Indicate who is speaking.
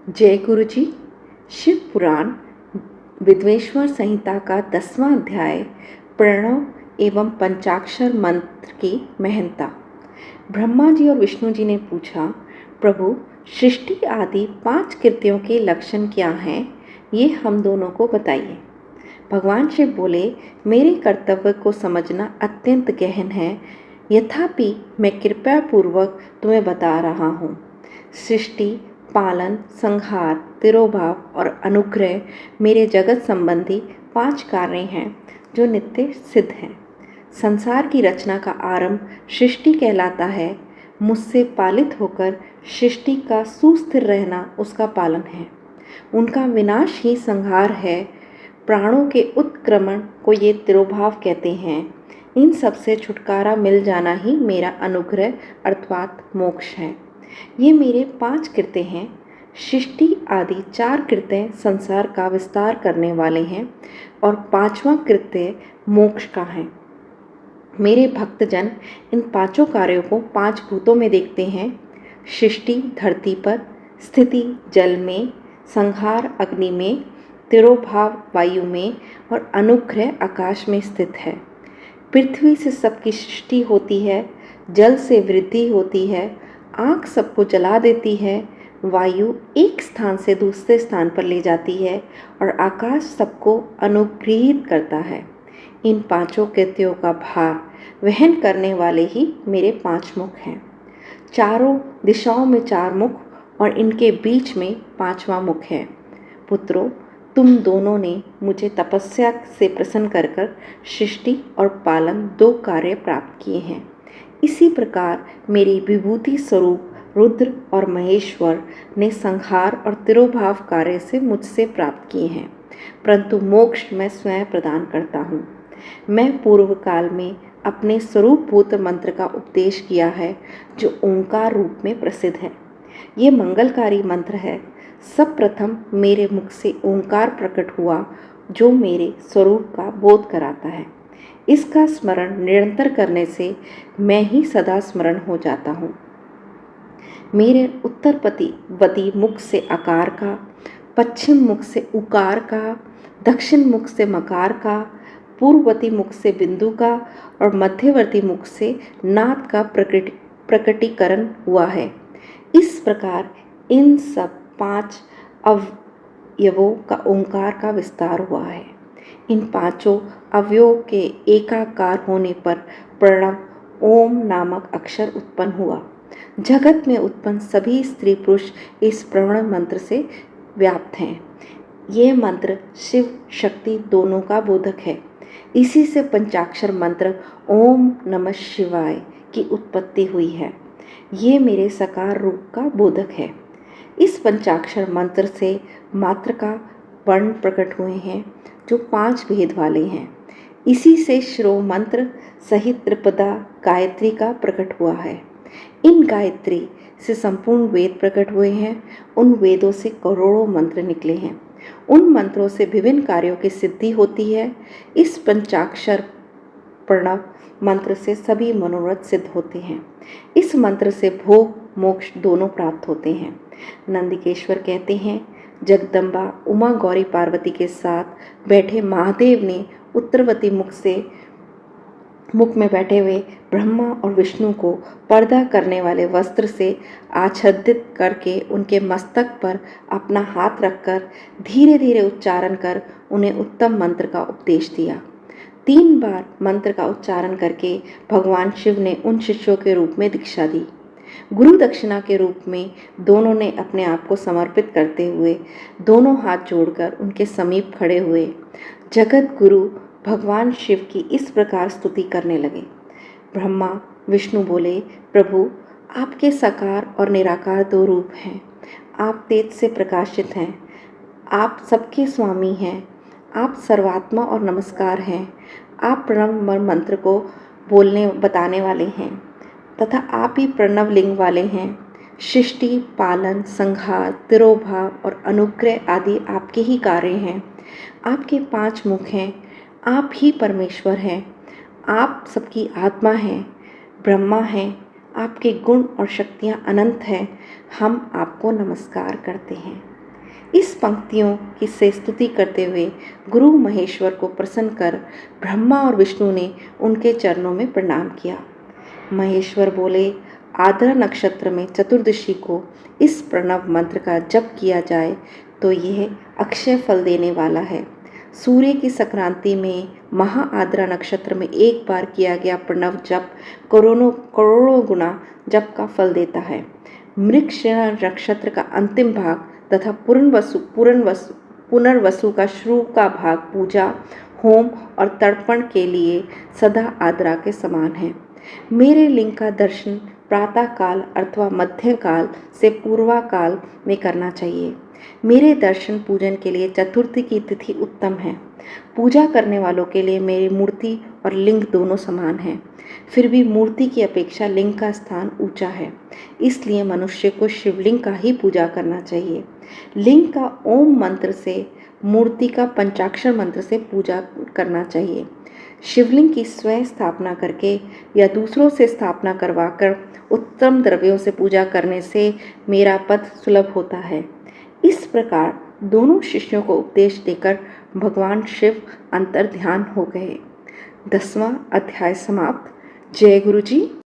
Speaker 1: जय गुरु जी। शिव पुराण विद्वेश्वर संहिता का 10वां अध्याय प्रणव एवं पंचाक्षर मंत्र की महत्ता। ब्रह्मा जी और विष्णु जी ने पूछा, प्रभु सृष्टि आदि 5 कृत्यों के लक्षण क्या हैं, ये हम दोनों को बताइए। भगवान शिव बोले, मेरे कर्तव्य को समझना अत्यंत गहन है, यथापि मैं कृपया पूर्वक तुम्हें बता रहा हूँ। सृष्टि, पालन, संहार, तिरोभाव और अनुग्रह मेरे जगत संबंधी 5 कार्य हैं जो नित्य सिद्ध हैं। संसार की रचना का आरंभ सृष्टि कहलाता है। मुझसे पालित होकर सृष्टि का सुस्थिर रहना उसका पालन है। उनका विनाश ही संहार है। प्राणों के उत्क्रमण को ये तिरोभाव कहते हैं। इन सब से छुटकारा मिल जाना ही मेरा अनुग्रह अर्थात मोक्ष है। ये मेरे 5 कृत्य हैं। सृष्टि आदि 4 कृत्य संसार का विस्तार करने वाले हैं और 5वां कृत्य मोक्ष का है। मेरे भक्तजन इन 5 कार्यों को 5 भूतों में देखते हैं। सृष्टि धरती पर, स्थिति जल में, संहार अग्नि में, तिरोभाव वायु में और अनुग्रह आकाश में स्थित है। पृथ्वी से सबकी सृष्टि होती है, जल से वृद्धि होती है, आग सबको जला देती है, वायु एक स्थान से दूसरे स्थान पर ले जाती है और आकाश सबको अनुग्रहित करता है। इन 5 कृत्यों का भार वहन करने वाले ही मेरे 5 मुख हैं। चारों दिशाओं में 4 मुख और इनके बीच में 5वां मुख है। पुत्रों, तुम दोनों ने मुझे तपस्या से प्रसन्न कर सृष्टि और पालन 2 कार्य प्राप्त किए हैं। इसी प्रकार मेरी विभूति स्वरूप रुद्र और महेश्वर ने संहार और तिरोभाव कार्य से मुझसे प्राप्त किए हैं, परंतु मोक्ष मैं स्वयं प्रदान करता हूँ। मैं पूर्व काल में अपने स्वरूपभूत मंत्र का उपदेश किया है, जो ओंकार रूप में प्रसिद्ध है। ये मंगलकारी मंत्र है। सब प्रथम मेरे मुख से ओंकार प्रकट हुआ, जो मेरे स्वरूप का बोध कराता है। इसका स्मरण निरंतर करने से मैं ही सदा स्मरण हो जाता हूँ। मेरे उत्तरपति मुख से आकार का, पश्चिम मुख से उकार का, दक्षिण मुख से मकार का, पूर्ववर्ती मुख से बिंदु का और मध्यवर्ती मुख से नाद का प्रकटीकरण हुआ है। इस प्रकार इन सब 5 अवयवों का ओंकार का विस्तार हुआ है। इन 5 अवयवों के एकाकार होने पर प्रणव ओम नामक अक्षर उत्पन्न हुआ। जगत में उत्पन्न सभी स्त्री पुरुष इस प्रणव मंत्र से व्याप्त हैं। ये मंत्र शिव शक्ति दोनों का बोधक है। इसी से पंचाक्षर मंत्र ओम नमः शिवाय की उत्पत्ति हुई है। ये मेरे साकार रूप का बोधक है। इस पंचाक्षर मंत्र से मात्र का वर्ण प्रकट हुए हैं, जो 5 भेद वाले हैं। इसी से श्रो मंत्र सहित त्रिपदा गायत्री का प्रकट हुआ है। इन गायत्री से संपूर्ण वेद प्रकट हुए हैं। उन वेदों से करोड़ों मंत्र निकले हैं। उन मंत्रों से विभिन्न कार्यों की सिद्धि होती है। इस पंचाक्षर प्रणव मंत्र से सभी मनोरथ सिद्ध होते हैं। इस मंत्र से भोग मोक्ष दोनों प्राप्त होते हैं। नंदिकेश्वर कहते हैं, जगदम्बा उमा गौरी पार्वती के साथ बैठे महादेव ने उत्तरवर्ती मुख में बैठे हुए ब्रह्मा और विष्णु को पर्दा करने वाले वस्त्र से आच्छादित करके उनके मस्तक पर अपना हाथ रखकर धीरे धीरे उच्चारण कर उन्हें उत्तम मंत्र का उपदेश दिया। 3 बार मंत्र का उच्चारण करके भगवान शिव ने उन शिष्यों के रूप में दीक्षा दी। गुरु दक्षिणा के रूप में दोनों ने अपने आप को समर्पित करते हुए दोनों हाथ जोड़कर उनके समीप खड़े हुए जगत गुरु भगवान शिव की इस प्रकार स्तुति करने लगे। ब्रह्मा विष्णु बोले, प्रभु आपके साकार और निराकार 2 रूप हैं। आप तेज से प्रकाशित हैं। आप सबके स्वामी हैं। आप सर्वात्मा और नमस्कार हैं। आप प्रणव मंत्र को बताने वाले हैं तथा आप ही प्रणव लिंग वाले हैं। सृष्टि, पालन, संहार, तिरोभाव और अनुग्रह आदि आपके ही कार्य हैं। आपके 5 मुख हैं। आप ही परमेश्वर हैं। आप सबकी आत्मा हैं, ब्रह्मा हैं, आपके गुण और शक्तियाँ अनंत हैं, हम आपको नमस्कार करते हैं। इस पंक्तियों की से स्तुति करते हुए गुरु महेश्वर को प्रसन्न कर ब्रह्मा और विष्णु ने उनके चरणों में प्रणाम किया। महेश्वर बोले, आद्रा नक्षत्र में चतुर्दशी को इस प्रणव मंत्र का जप किया जाए तो यह अक्षय फल देने वाला है। सूर्य की संक्रांति में महा आद्रा नक्षत्र में एक बार किया गया प्रणव जप करोड़ों गुना जप का फल देता है। मृगशिरा नक्षत्र का अंतिम भाग तथा पुनर्वसु का श्रू का भाग पूजा, होम और तर्पण के लिए सदा आद्रा के समान है। मेरे लिंग का दर्शन प्रातः काल अथवा मध्य काल से पूर्वा काल में करना चाहिए। मेरे दर्शन पूजन के लिए चतुर्थी की तिथि उत्तम है। पूजा करने वालों के लिए मेरी मूर्ति और लिंग दोनों समान हैं। फिर भी मूर्ति की अपेक्षा लिंग का स्थान ऊंचा है, इसलिए मनुष्य को शिवलिंग का ही पूजा करना चाहिए। लिंग का ओम मंत्र से, मूर्ति का पंचाक्षर मंत्र से पूजा करना चाहिए। शिवलिंग की स्वयं स्थापना करके या दूसरों से स्थापना करवाकर उत्तम द्रव्यों से पूजा करने से मेरा पद सुलभ होता है। इस प्रकार दोनों शिष्यों को उपदेश देकर भगवान शिव अंतर ध्यान हो गए। 10वां अध्याय समाप्त। जय गुरु जी।